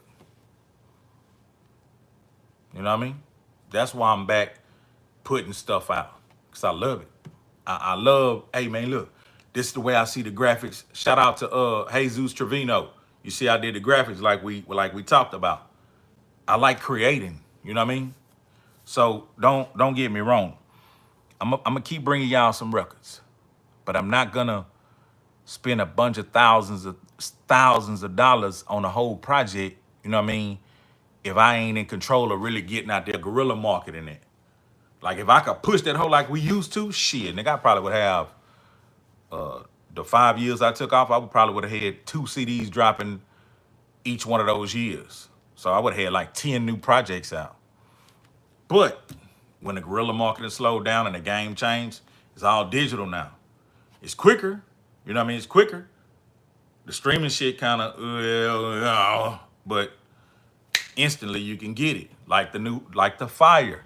You know what I mean? That's why I'm back putting stuff out. Because I love it. I love, hey man, look, this is the way I see the graphics. Shout out to Jesus Trevino. You see I did the graphics like we talked about. I like creating, you know what I mean? So don't get me wrong. I'm gonna keep bringing y'all some records, but I'm not gonna spend a bunch of thousands of dollars on a whole project, you know what I mean, if I ain't in control of really getting out there guerrilla marketing it. Like if I could push that whole like we used to, shit, nigga, I probably would have the 5 years I took off, I probably would have had 2 CDs dropping each one of those years. So I would have had like 10 new projects out. But when the guerrilla marketing slowed down and the game changed, it's all digital now. It's quicker, you know what I mean? It's quicker. The streaming shit kind of, but instantly you can get it. Like the fire.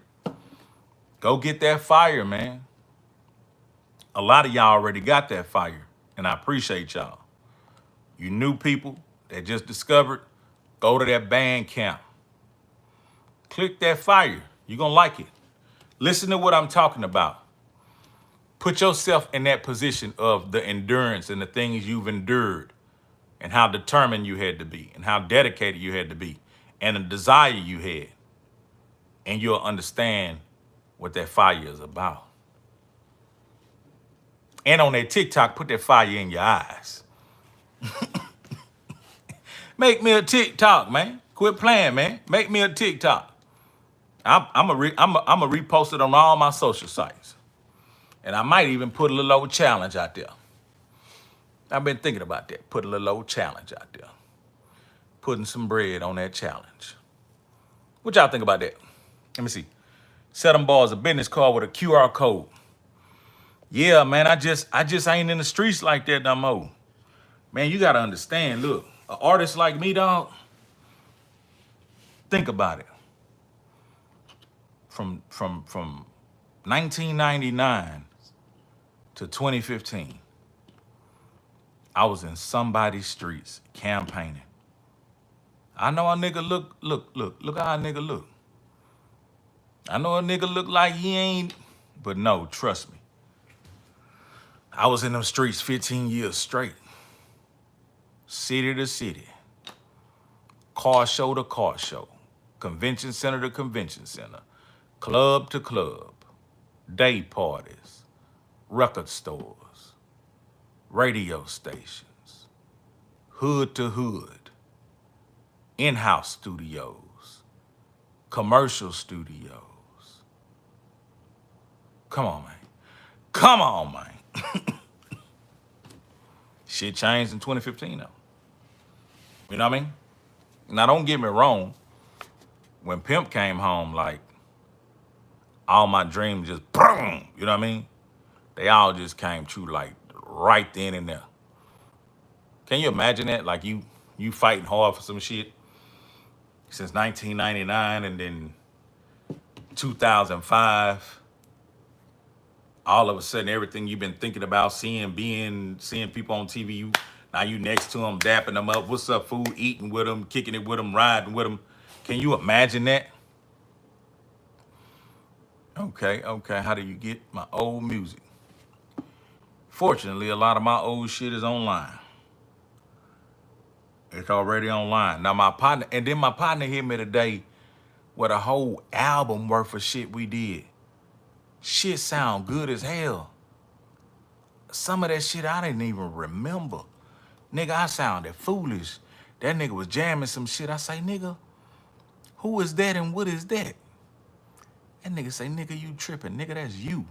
Go get that fire, man. A lot of y'all already got that fire, and I appreciate y'all. You new people that just discovered, go to that band camp. Click that fire. You're gonna like it. Listen to what I'm talking about. Put yourself in that position of the endurance and the things you've endured and how determined you had to be and how dedicated you had to be and the desire you had. And you'll understand what that fire is about. And on that TikTok, put that fire in your eyes. Make me a TikTok, man. Quit playing, man. Make me a TikTok. I'm a repost it on all my social sites. And I might even put a little old challenge out there. I've been thinking about that. Put a little old challenge out there. Putting some bread on that challenge. What y'all think about that? Let me see. Set them bars, a business card with a QR code. Yeah, man, I just ain't in the streets like that no more. Man, you gotta understand, look, an artist like me, dog, think about it. From 1999 to 2015, I was in somebody's streets campaigning. I know a nigga look how a nigga look. I know a nigga look like he ain't, but no, trust me. I was in them streets 15 years straight. City to city. Car show to car show. Convention center to convention center. Club to club. Day parties. Record stores. Radio stations. Hood to hood. In-house studios. Commercial studios. Come on, man. Come on, man. Shit changed in 2015 though. You know what I mean? Now don't get me wrong. When Pimp came home, like all my dreams just boom, you know what I mean? They all just came true like right then and there. Can you imagine that? Like you fighting hard for some shit since 1999 and then 2005. All of a sudden, everything you've been thinking about, seeing people on TV, now you next to them, dapping them up. What's up, fool? Eating with them, kicking it with them, riding with them. Can you imagine that? Okay. How do you get my old music? Fortunately, a lot of my old shit is online. It's already online. Now my partner hit me today with a whole album worth of shit we did. Shit sound good as hell. Some of that shit I didn't even remember. Nigga, I sounded foolish. That nigga was jamming some shit. I say, nigga, who is that and what is that? That nigga say, nigga, you tripping. Nigga, that's you.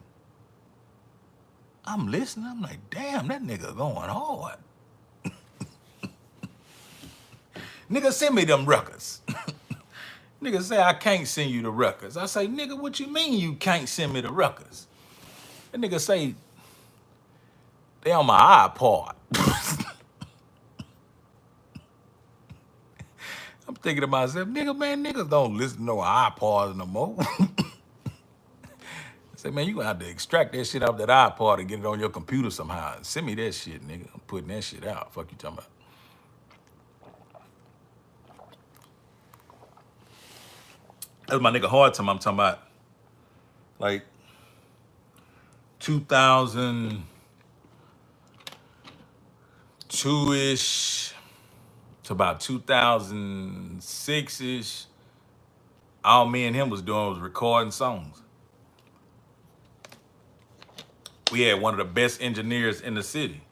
I'm listening. I'm like, damn, that nigga going hard. Nigga, send me them records. Nigga say, I can't send you the records. I say, nigga, what you mean you can't send me the records? That nigga say, they on my iPod. I'm thinking to myself, nigga, man, niggas don't listen to no iPods no more. I say, man, you gonna have to extract that shit off that iPod and get it on your computer somehow. Send me that shit, nigga. I'm putting that shit out. Fuck you talking about. That's my nigga hard time I'm talking about. Like 2002-ish to about 2006-ish, all me and him was doing was recording songs. We had one of the best engineers in the city.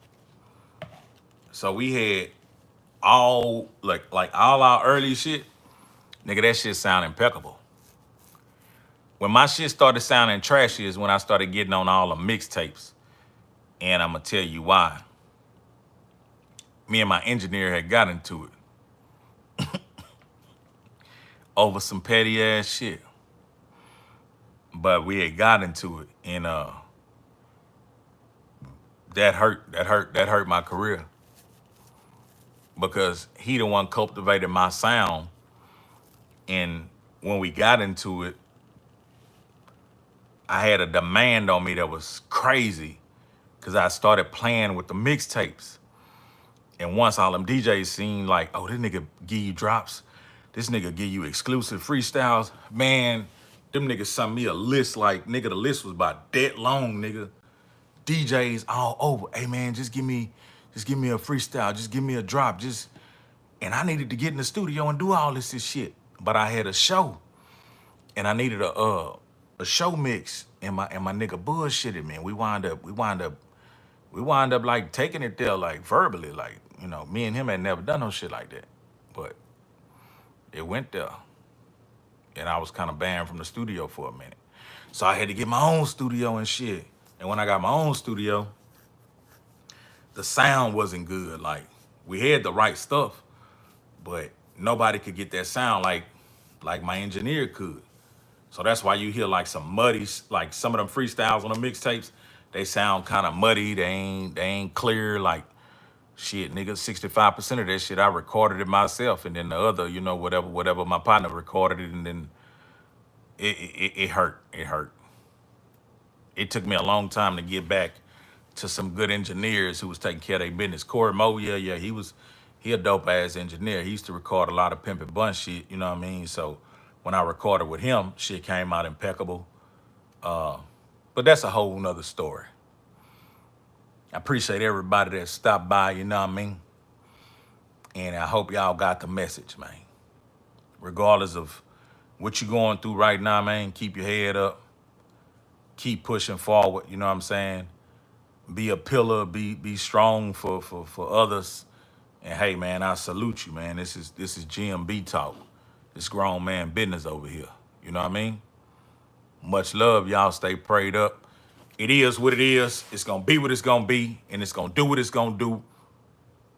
So we had all like all our early shit, nigga, that shit sound impeccable. When my shit started sounding trashy is when I started getting on all the mixtapes. And I'm gonna tell you why. Me and my engineer had got into it. Over some petty ass shit. But we had got into it and that hurt my career. Because he the one cultivated my sound. And when we got into it, I had a demand on me that was crazy because I started playing with the mixtapes. And once all them DJs seen like, oh, this nigga give you drops, this nigga give you exclusive freestyles, man, them niggas sent me a list like, nigga, the list was about that long, nigga. DJs all over, hey man, just give me a freestyle, just give me a drop, and I needed to get in the studio and do all this shit. But I had a show and I needed a show mix, and my nigga bullshitted me. We wind up We wind up like taking it there, like verbally, like, you know, me and him had never done no shit like that. But it went there. And I was kind of banned from the studio for a minute. So I had to get my own studio and shit. And when I got my own studio, the sound wasn't good. Like, we had the right stuff, but nobody could get that sound like my engineer could. So that's why you hear like some muddy, like some of them freestyles on the mixtapes, they sound kind of muddy. They ain't clear. Like, shit, nigga, 65% of that shit I recorded it myself, and then the other, you know, whatever my partner recorded it, and then it hurt. It hurt. It took me a long time to get back to some good engineers who was taking care of their business. Corey Moe, yeah, he a dope ass engineer. He used to record a lot of Pimp and Bun shit, you know what I mean? So when I recorded with him, shit came out impeccable. But that's a whole nother story. I appreciate everybody that stopped by, you know what I mean? And I hope y'all got the message, man. Regardless of what you're going through right now, man, keep your head up. Keep pushing forward, you know what I'm saying? Be a pillar, be strong for others. And hey, man, I salute you, man. This is GMB talk. This grown man business over here. You know what I mean? Much love, y'all. Stay prayed up. It is what it is. It's gonna be what it's gonna be, and it's gonna do what it's gonna do.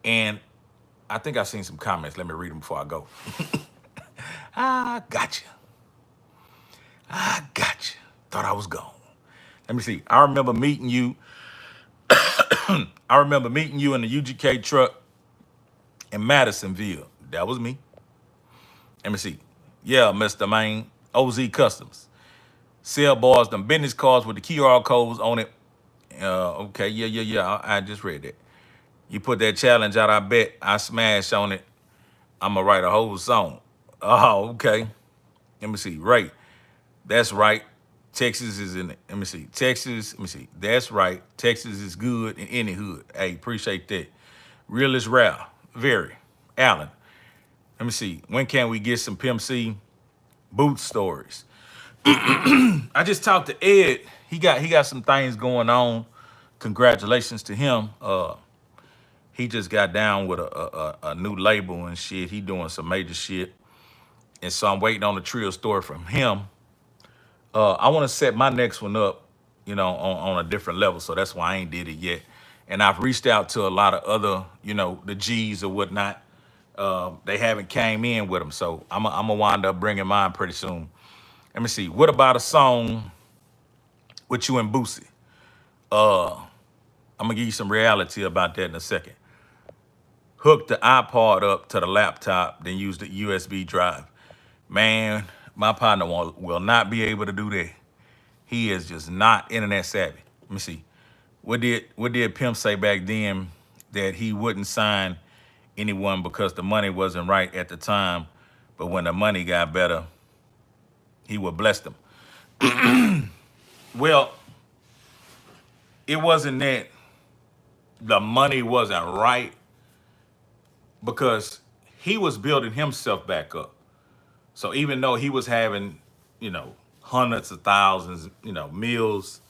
And I think I seen some comments. Let me read them before I go. I got you. I got you. Thought I was gone. Let me see. I remember meeting you. I remember meeting you in the UGK truck in Madisonville. That was me. Let me see. Yeah, Mr. Main. OZ Customs. Sell bars, them business cards with the QR codes on it. Okay, yeah. I just read that. You put that challenge out, I bet I smash on it. I'ma write a whole song. Oh, okay. Let me see. Right. That's right. Texas is in it. Let me see. Texas, let me see. That's right. Texas is good in any hood. Hey, appreciate that. Real is rare. Very. Allen. Let me see. When can we get some Pimp C boot stories? I just talked to Ed. He got some things going on. Congratulations to him. He just got down with a new label and shit. He doing some major shit. And so I'm waiting on the trio story from him. I want to set my next one up, you know, on a different level. So that's why I ain't did it yet. And I've reached out to a lot of other, you know, the G's or whatnot. They haven't came in with them. So I'm gonna wind up bringing mine pretty soon. Let me see. What about a song with you and Boosie? I'm gonna give you some reality about that in a second. Hook the iPod up to the laptop, then use the USB drive. Man, my partner will not be able to do that. He is just not internet savvy. Let me see. What did Pimp say back then that he wouldn't sign anyone because the money wasn't right at the time, but when the money got better, he would bless them. Well, it wasn't that the money wasn't right because he was building himself back up. So even though he was having, you know, hundreds of thousands, you know, meals,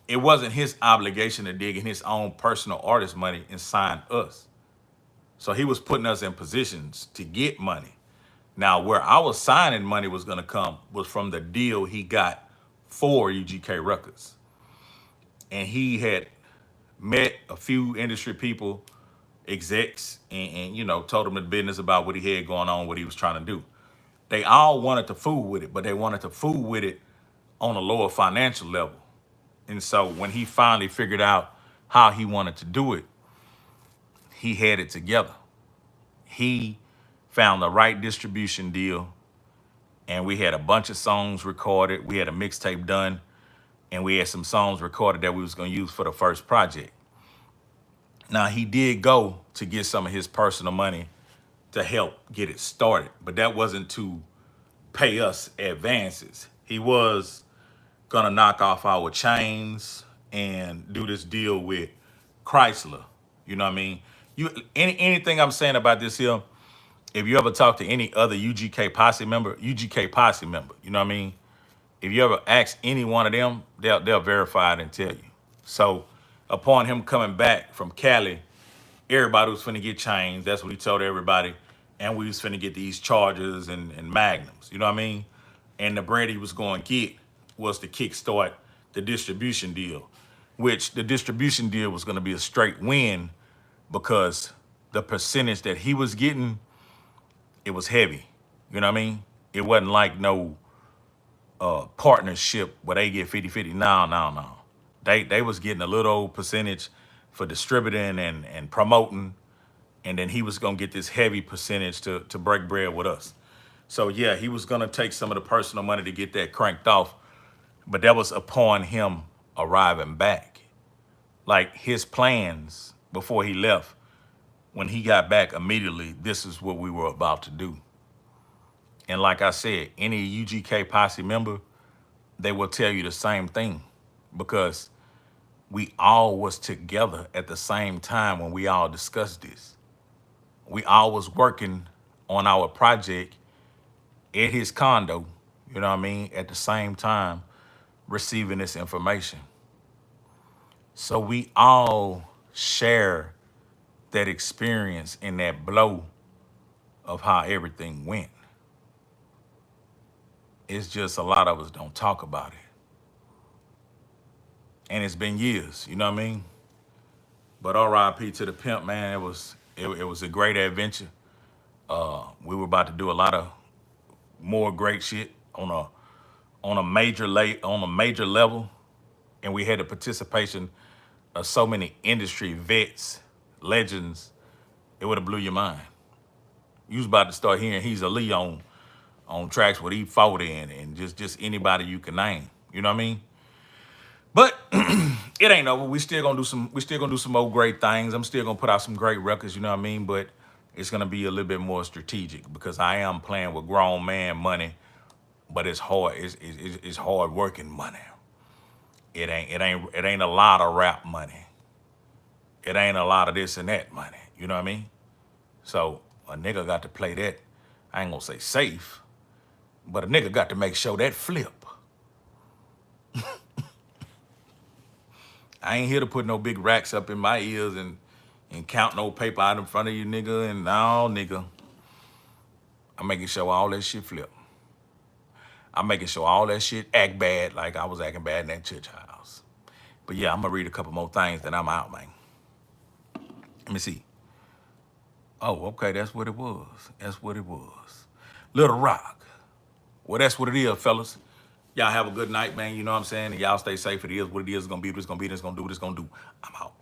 it wasn't his obligation to dig in his own personal artist money and sign us. So he was putting us in positions to get money. Now, where our signing money was going to come was from the deal he got for UGK Records. And he had met a few industry people, execs, and you know, told them the business about what he had going on, what he was trying to do. They all wanted to fool with it, but they wanted to fool with it on a lower financial level. And so when he finally figured out how he wanted to do it, he had it together. He found the right distribution deal, and we had a bunch of songs recorded. We had a mixtape done, and we had some songs recorded that we was gonna use for the first project. Now, he did go to get some of his personal money to help get it started, but that wasn't to pay us advances. He was gonna knock off our chains and do this deal with Chrysler. You know what I mean? Anything I'm saying about this here, if you ever talk to any other UGK posse member, you know what I mean? If you ever ask any one of them, they'll verify it and tell you. So upon him coming back from Cali, everybody was finna get changed. That's what he told everybody. And we was finna get these Chargers and Magnums. You know what I mean? And the bread he was going to get was to kickstart the distribution deal, which the distribution deal was going to be a straight win because the percentage that he was getting, it was heavy. You know what I mean? It wasn't like no partnership where they get 50-50. No, no, no. They was getting a little percentage for distributing and promoting, and then he was gonna get this heavy percentage to break bread with us. So yeah, he was gonna take some of the personal money to get that cranked off, but that was upon him arriving back. Like his plans before he left, when he got back immediately, this is what we were about to do. And like I said, any UGK posse member, they will tell you the same thing because we all was together at the same time when we all discussed this. We all was working on our project at his condo, you know what I mean, at the same time receiving this information. So we all share that experience and that blow of how everything went. It's just a lot of us don't talk about it. And it's been years, you know what I mean? But RIP to the pimp, man. It was a great adventure. We were about to do a lot of more great shit on a major level, and we had the participation of so many industry vets, legends. It would have blew your mind. You was about to start hearing Hezeleo on tracks what he fought in, and just anybody you can name. You know what I mean? But it ain't over. We still gonna do some more great things. I'm still gonna put out some great records, you know what I mean? But it's gonna be a little bit more strategic because I am playing with grown man money, but it's hard. It's hard working money. It ain't a lot of rap money. It ain't a lot of this and that money. You know what I mean? So a nigga got to play that. I ain't gonna say safe, but a nigga got to make sure that flip. I ain't here to put no big racks up in my ears and count no paper out in front of you, nigga. And no, nigga, I'm making sure all that shit flip. I'm making sure all that shit act bad like I was acting bad in that church house. But yeah, I'm gonna read a couple more things, then I'm out, man. Let me see. Oh, okay, that's what it was. That's what it was. Little Rock. Well, that's what it is, fellas. Y'all have a good night, man. You know what I'm saying? And y'all stay safe. It is what it is. It's gonna be what it's gonna be. It's gonna do what it's gonna do. I'm out.